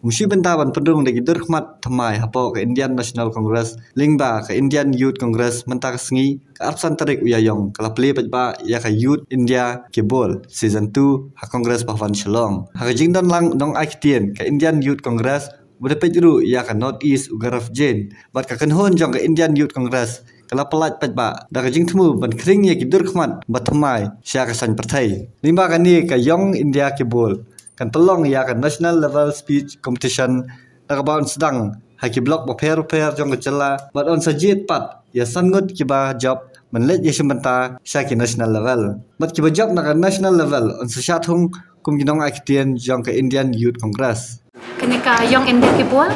Musi benta ban pendung de gidur khmat thamai hapo ke Indian National Congress lingba ke Indian Youth Congress menta sengi ke absan tarik uyayong kala pli pajba ya ke Youth India ke bol season 2 ha Congress Bhavan Shillong ha jingdon lang dong aktien ke Indian Youth Congress bude pejru ya ke North East Ugaraf Jane bat ka kenhon jong ke Indian Youth Congress kala pelat pajba da jing thmu ban kring ye gidur khmat bathmai sya ka san perthai lingba ka ni ke Young India ke bol kan pelong ya kan national level speech competition nakabaon sedang haki blok paper jong kecela but on sajit pat ya sangut kiba job menlet ye sementa syaki national level but kiba job nak national level on syathung kum ginong aktian jong ke Indian Youth Congress kenika Young India kibol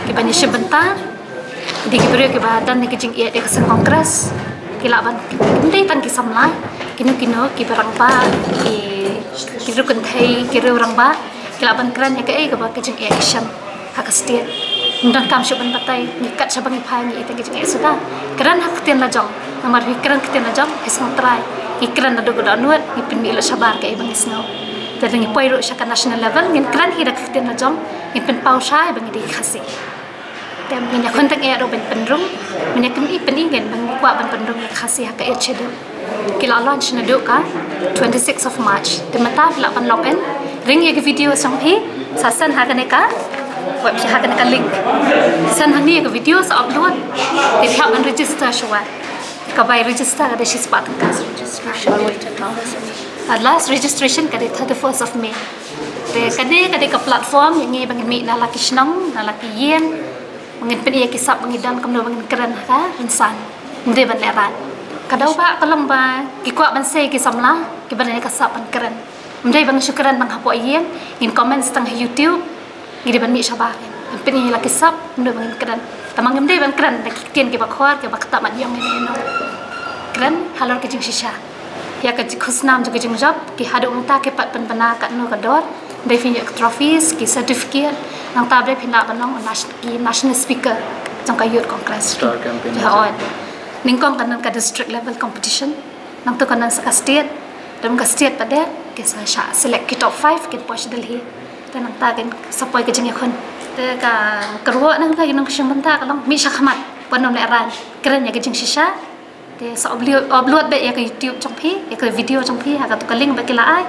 kiba ni sementa di kibere kiba dan ni kijing ia de ke kongres kilaban ndai tan kisamla kino kibarang pa kiru kentai kiru orang ba kilaban kran ya ke ba kijing action hak setiat ndan kam shuban batai nikat sabang ipai ni ite kijing sudah kran hak tian la jong nomor kran ktian la jong esmo try ikran na dogo danuat ipin ilo sabar ke ibang isno tadeng ipoiro syaka national level ngin kran hira ktian la jong ipin pau sai bang di khasi tem minyak kontak ya do ben pendrung minyak ipin ingen bang kwa ban pendrung khasi hak e chedo kila launch na do ka 26 of March demata la ban login ring ye video song hi sasan ha ka web ha ka link san hani ye video sa upload they have an register shwa ka by register ada shi spat ka registration at last registration ka 31st of May te kade ka platform yang ngi bang mi na laki snong na laki yen mangin pen ye kisap mangidam kamno mangin keren ha insan nde ban leran kadau ba kalang ba kikwa ban se ki samla ki ban ne kasap ban keren mdai bang syukran bang hapo yen in comments tang YouTube gidi ban mi sabah pen ye la kisap mdo bang keren tamang mdai ban keren da kikien ki bakhwar ki bakta mat yong ne no keren halor ki jing shisha ya ka khusnam jo ki jing job ki hadu unta ki pat pan bana ka no ka dor dai fin trophies ki certificate nang tabre phina banong national speaker jong ka youth congress star campaign ningkong kanan ka district level competition nang to kanan sa state dam ka state pada ke sa select ki top 5 ke pos delhi ta nang ta gen sapoi ke jing khon te ka kerwo nang ta ginong syang benta kalong mi syakmat panom le ran keren ya ke jing shisha te sa upload be ya ke YouTube trong phi ya ke video trong phi ha ka to ka link ba ke la ai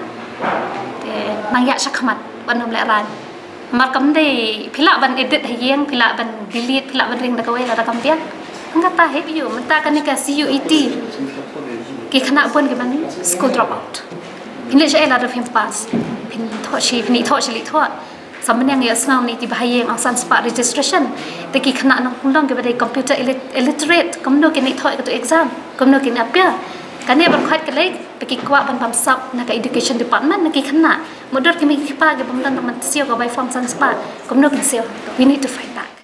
te nang ya syakmat panom le ran mar kam dei phila ban edit hayeng phila ban delete phila ban ring da ka we la kam pian enggak tahu yo menta kan ka CUET ki khana pon ke ban school drop out ini saya ada film pass pin tho chi ni tho chi li tho samne yang asnam ni ti bahayeng asan spa registration te ki khana nang pulong ke badai computer illiterate komno ke ni tho ke to exam komno ke na apia kan ya ban khat ke lai te ki kwa ban bam sap na ka education department na ki khana modor ke mi pa ke bam dan teman sio ka by form san spa komno ke sio we need to find that